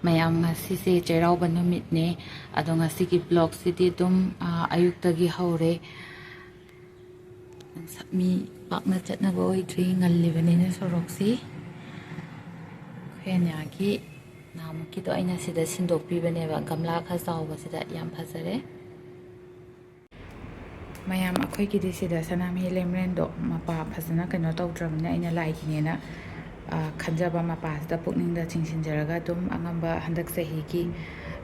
mayam ngasi Cheiraoba numit ne ado ngasi ki blog sidi dum ayuktagi haure mi pakna chatna go idri ngalli bane ne soroksi khenya ki nam ki to aina sida sindok pi bane ba gamla kha saw sida yam phasare mayam akhoi ki di sida sanami lemren do mapa phasana kano tawdramna aina lai ki ne na khanjaba mapa sida pukning da chingsinjaraga dum angamba handak sahi ki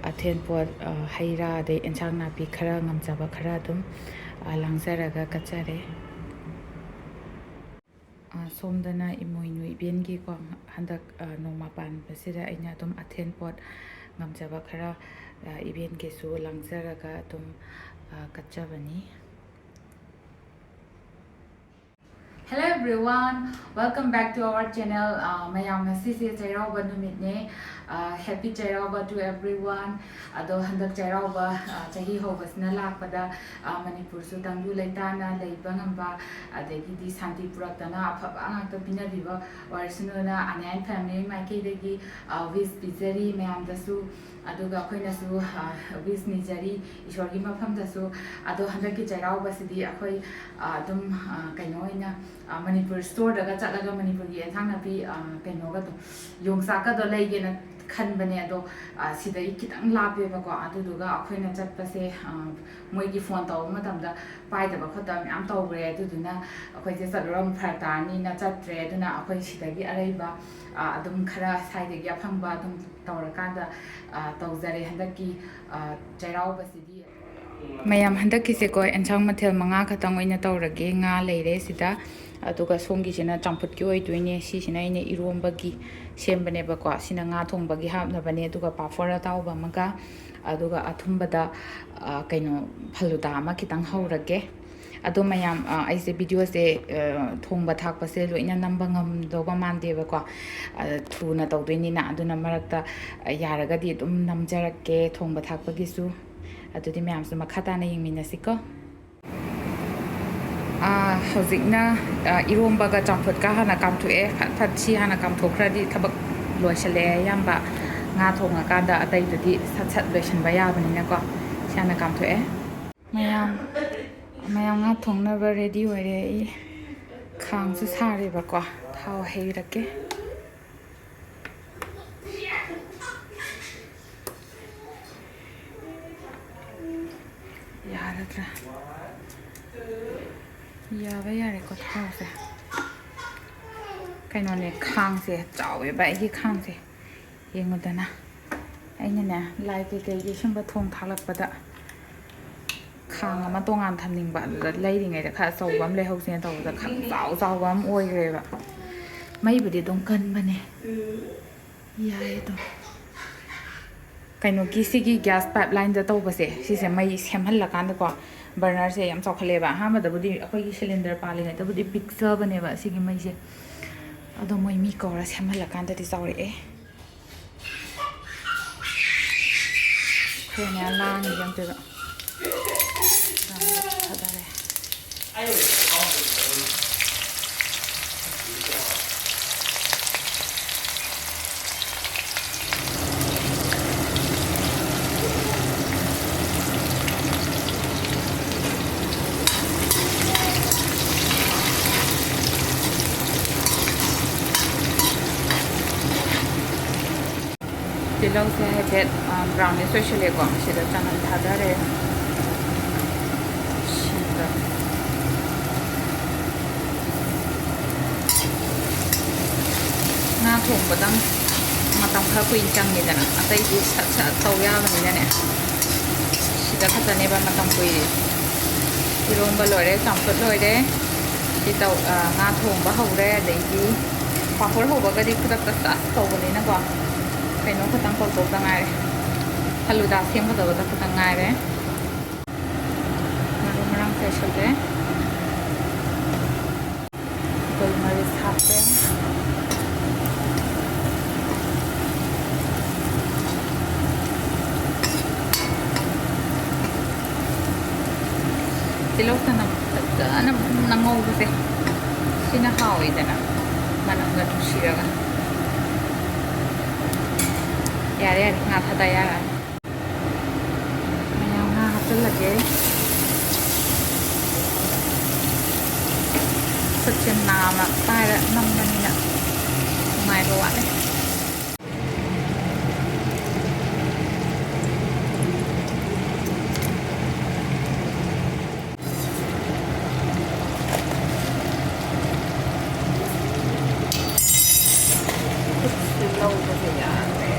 athen pot haira de enchang na pi khara ngamjaba khara dum langzaraga kachare somdana imoinui bengi ko handak nongma pan basira aina dum athen pot ngamjaba khara iben ke su langzaraga dum kachabani. Hello everyone, welcome back to our channel. Mayam ngasi Cheiraoba numit ne. Happy Cheiraoba to everyone. Ado handak Cheiraoba chahi hobasna lakpada Manipur su tangdu leitana leiba ngamba adegi di santi puratana afaba angakta pinabiba warsunona anan family maiki degi wish bizari mayam dasu aduga akoina su wish nijari ishorgi mafam dasu ado handak ki Cheiraoba sidi akoi adum kainoina Manipur store daga chalaga Manipur gi enthang na pi kaino ga to yongsa ka do lei ge na khan bane ado sida ikitang lape ba ko adu duga akhoina chat pa se moi gi phone taw ma tam da pai da ba khota am taw gre adu duna akhoi je salram pharta ni na chat tre duna akhoi sida gi arei ba adum khara sai de gi aphang ba adum tawra ka da taw jare handaki Cheiraoba sidi mayam handaki se ko enchang mathel manga khatang oina tawrage nga leire sida aduga songi sina champut ki oi tuine si sina ine irombagi sembane ba ko sina nga thongbagi hapna bane aduga pafora tawba maga aduga athumbada kaino phaluda ma kitang haurage ado mayam aise video se thongba thakpa se loina namba ngam doba mande ba ko thuna tawdoini na aduna marakta yaraga di dum namjarake thongba thakpa gisu adudi mayam su makhata na yingminasiko hozikna irombaga champut ka hana kam thu e phat chi hana kam thokradi thabak loisale yamba nga thonga ka da atai dudi sat sat loisan ba ya bani na ko chana kam thu e mayam nga thongna ba ready ware I khang su sare ba ko thaw hei rake yaradra yawa yare ko thaw se kaino ne khang se chawe ba gi khang se yengudana aina na lai ke ke gi sumba thong thalak pada khang ama tongan thamning ba leiring ai da kha sawbam le hau sen taw da khang zaw bam oi re ba mai budi dong kan bane yae to kaino ki sigi gas pipeline da taw ba se si se mai semhal la kan da ko burner se yam chawkhale ba ha ma da budi akoi gi cylinder pa le ngai da budi picture bane ba sigi mai se ado moi mi ko ra semhal la kan da ti chawre e khenya la ni yam te ba ayo Tilaw se het brown ni socially ko sida tanan thadare shita na thong badang matam kha kuin chang ni dana atai di sat sat taw ya bani ne sida khatane ba matam kui iromba lore champut lore ti taw nga thong ba haure dei di papor ho ba ga di khudak ta sa taw bani na ko kaino khatang ko tok tangai haluda sem ko da khatang ngai re marang se chole golmaris hape tilaw na ngau se sina hawi dana manang ga tushiraga ꯌꯥꯔꯦ ꯉꯥ ꯊꯥꯗ ꯌꯥꯔꯦ ꯃꯌꯥꯝ ꯉꯥ ꯍꯥꯞꯆꯤꯜꯂꯒꯦ ꯈꯨꯠꯁꯦ ꯅꯥꯝꯃ ꯄꯥꯏꯔ ꯅꯝꯕꯅꯤꯅ ꯅꯨꯡꯉꯥꯏꯕ ꯋꯥꯠꯂꯦ ꯈꯨꯠꯁꯦ ꯂꯧꯕꯁꯦ ꯌꯥꯗ꯭ꯔꯦ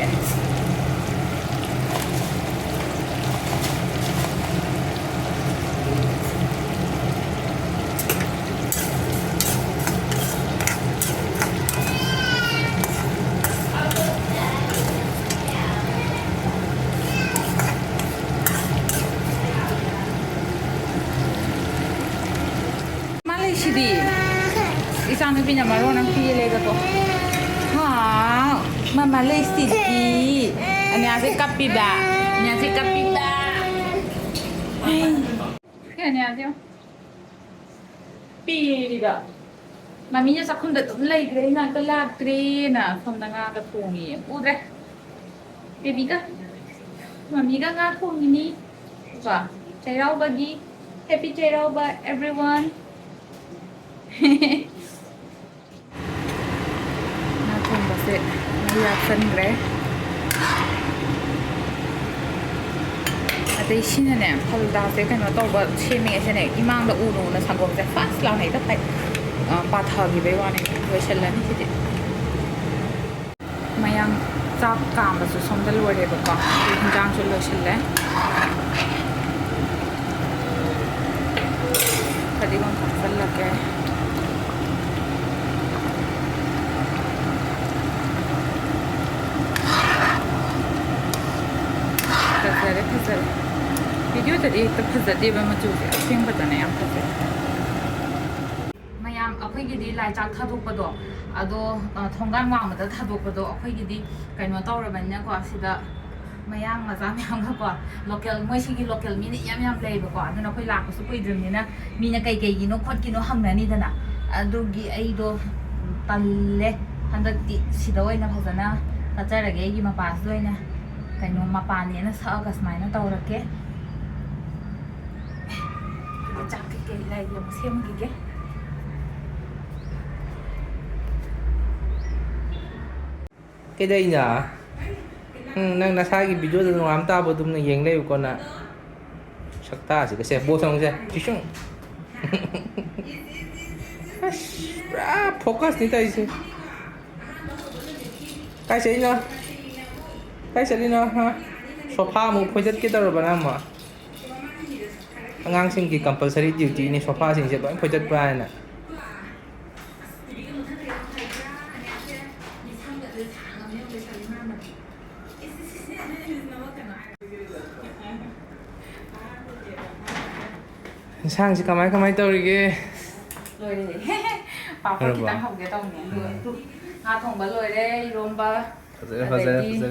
ꯁꯤꯗꯤ 이장누비냐 말로는 피엘레가고 하 마마 레시디 안녕하세요 까삐바 안녕하세요 까삐바 안녕하세요 삐리가 마미냐 작품도 좀 레이그레나 끌라그레나 손다가 통이 우드레 베비가 마미가 가 통이니 자 Cheiraoba happy Cheiraoba everyone na thongbase reactionre adai sinane phalda se kaino tawba cheme sene imang da unu na sangom se fast la nei da pai pa tha gi bai wani loiselani sidi mayang chak kam ba su somda lore ba ko hinjang chu loiselle kadi gon khasal lage فزر فيديو تدي تفزر دي بمجوزي أشين بدنا يام فزر ميام أخوي جدي لا يجاك ثادو بدو أدو ثونغان وام ده ثادو بدو أخوي جدي كأنه تورا بنيا كوا سيدا ميام مزام يام كوا local مويشي local مين يام يام play بكوا أدو نخوي لاك بسوا كوي درمينا مين كاي كاي جينو خد كينو هم ناني دنا أدو جي أي دو تلله هندك دي سيدا وينا فزنا تجارة جي ما باس دوينا kaino mapani na sa agas mai na tawrake chak ke lai yom sem gi ge cái đây nhở nang nasa cái video đó làm ta bữa tụi nó dừng đây con à sắc ta chỉ cái xe bố xong xe chứ không focus đi tay chứ cái gì nữa cái gì nữa ha sofa một phơi chất cái đó rồi bạn mà ngang sinh cái compulsory duty này sofa sinh sẽ vẫn phơi chất bài nè sang chỉ cái máy tao đi rồi bảo phải kita học cái tàu này rồi ngà thong bả rồi đấy rôm bả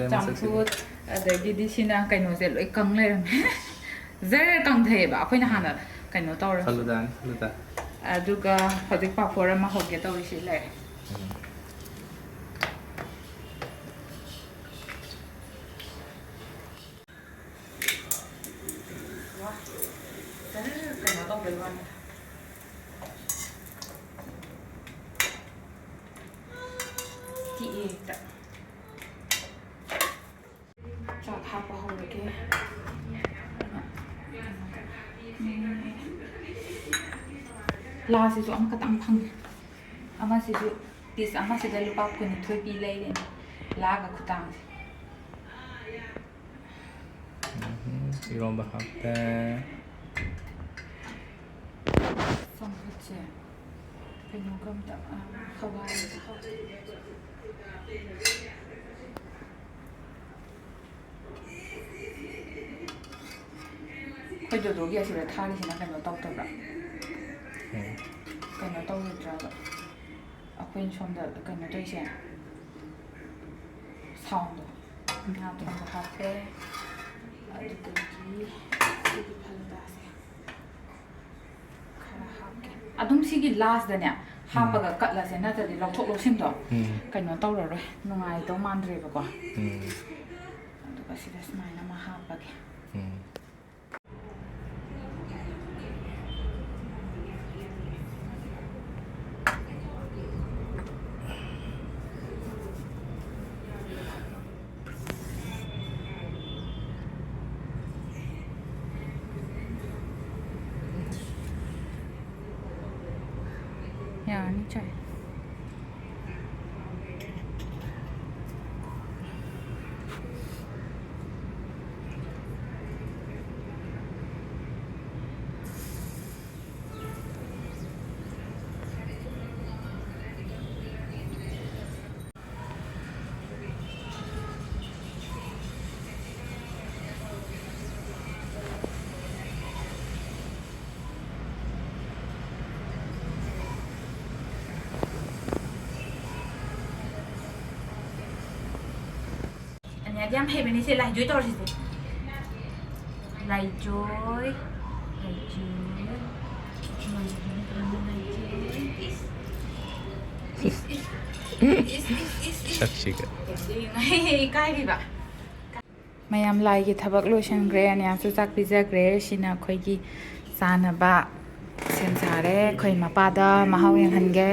jamfut adagi di sina kaino je loi kang le ram zer kang the ba khoi na hana kaino tor saludan aduga project pa for ma hoge tor si le kaino tor le wan ti ta chọn hạt vào hồng này kia la si so am katang phang ama si so tis ama si dalu pap ko ni thoi pi lei le la ga khutang Cheiraoba hapte som che cái nông cơm tập khawai cái đồ đồ kia thì là thang thì nó cái nó tao tập lại cái nó tao được rồi ở bên trong đó cái nó đây xem xong rồi nào tụi nó cà phê ở đây cái gì cái phần đó xem khá là hot à đúng xí cái last đó nè hot và cắt là xem nóจะ lọc thuốc lọc sim đó cái nó tao rồi nó ngay tao man rồi bà quả ꯑꯁꯤꯗ ꯁꯨꯃꯥꯏꯅ ꯑꯃ ꯍꯥꯞꯄꯒꯦ Yani çay. Anh em hay bên này sẽ lại chuối to gì thế? Lại chuối. 삭시가 까이리바. mayam lai gi thabak lotion gre an yam su sak pizza gre shina khoi gi sana ba sem sare khoi ma pa da mahau yang han ge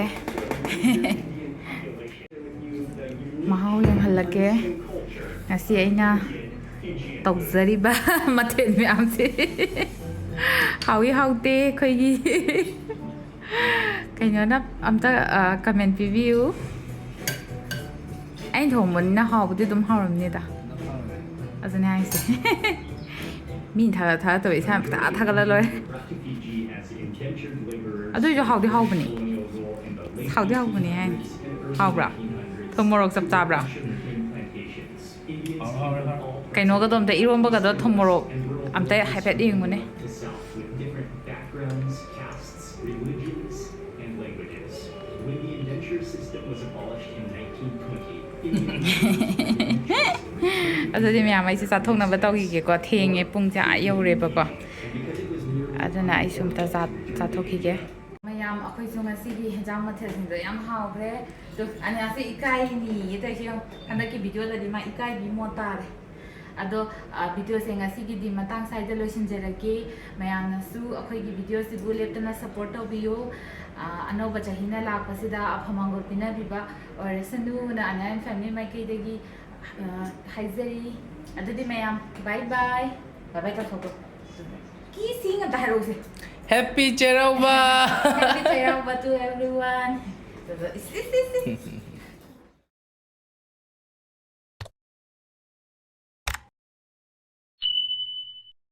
mahau yang halake ngasi aina tawzari ba mathen me am se hawi haute khoi gi kaino na amta comment review anh thổ muốn na hào bút đúng hào lắm nè ta, à cái này gì, mình thà tụi sao thà cái rồi, à tôi cho hào đi hào bữa nè anh, hào bả, thùng mồ rộc chập bả, cái nó cái tôm tây iron bữa cái đó thùng mồ rộc, am tây hay phải đi không nè. ꯑꯗꯨꯗꯤ ꯃꯌꯥꯝ ꯑꯩꯁꯦ ꯆꯥꯊꯣꯛꯅꯕ ꯇꯧꯈꯤꯒꯦꯀꯣ ꯊꯦꯡꯉꯦ ꯄꯨꯡꯁꯦ ꯌꯧꯔꯦꯕꯀꯣ ꯑꯗꯨꯅ ꯑꯩꯁꯨ ꯑꯝꯇ ꯆꯥꯊꯣꯛꯈꯤꯒꯦ ꯃꯌꯥꯝ ꯑꯩꯈꯣꯏꯁꯨ ꯉꯁꯤꯒꯤ ꯍꯦꯟꯖꯥꯡ ꯃꯊꯦꯜꯁꯤꯡꯗꯣ ꯌꯥꯝ ꯍꯥꯎꯈ꯭ꯔꯦ ꯑꯗꯣ ꯑꯅꯤꯌꯥꯁꯦ ꯏꯀꯥꯏꯅꯤ ꯇꯧꯏꯁꯦ ꯍꯟꯗꯛꯀꯤ ꯚꯤꯗꯤꯑꯣꯗꯗꯤ ꯃꯥ ꯏꯀꯥꯏꯕꯤ ꯃꯣꯠ ꯇꯥꯔꯦ ꯑꯗꯣ ꯚꯤꯗꯤꯑꯣꯁꯦ ꯉꯁꯤꯒꯤꯗꯤ ꯃꯇꯥꯡ ꯁ꯭ꯋꯥꯏꯗ ꯂꯣꯏꯁꯤꯟꯖꯔꯒꯦ ꯃꯌꯥꯝꯅꯁꯨ ꯑꯩꯈꯣꯏꯒꯤ ꯚꯤꯗꯤꯑꯣꯁꯤꯕꯨ ꯂꯦꯞꯇꯅ ꯁꯞꯄꯣꯔꯠ ꯇꯧꯕꯤꯌꯨ ꯑꯅꯧꯕ ꯆꯍꯤꯅ ꯂꯥꯛꯄꯁꯤꯗ ꯑꯐ ꯃꯪꯒꯣꯜ ꯄꯤꯅꯕꯤꯕ ꯑꯣꯏꯔꯁꯅꯨꯅ ꯑꯅꯥꯌꯟ ꯐꯦꯃꯤꯂꯤ ꯃꯥꯏꯀꯩꯗꯒꯤ ꯍꯥꯏꯖꯔꯤ ꯑꯗꯨꯗꯤ ꯃꯌꯥꯝ ꯕꯥꯏ ꯕꯥꯏ ꯕꯥꯏ ꯕꯥꯏ ꯇꯧꯊꯣꯛꯄ ꯀꯤꯁꯤꯡ ꯑꯝꯇ ꯍꯥꯏꯔꯛꯎꯁꯦ Happy Cheiraoba! Happy Cheiraoba to everyone.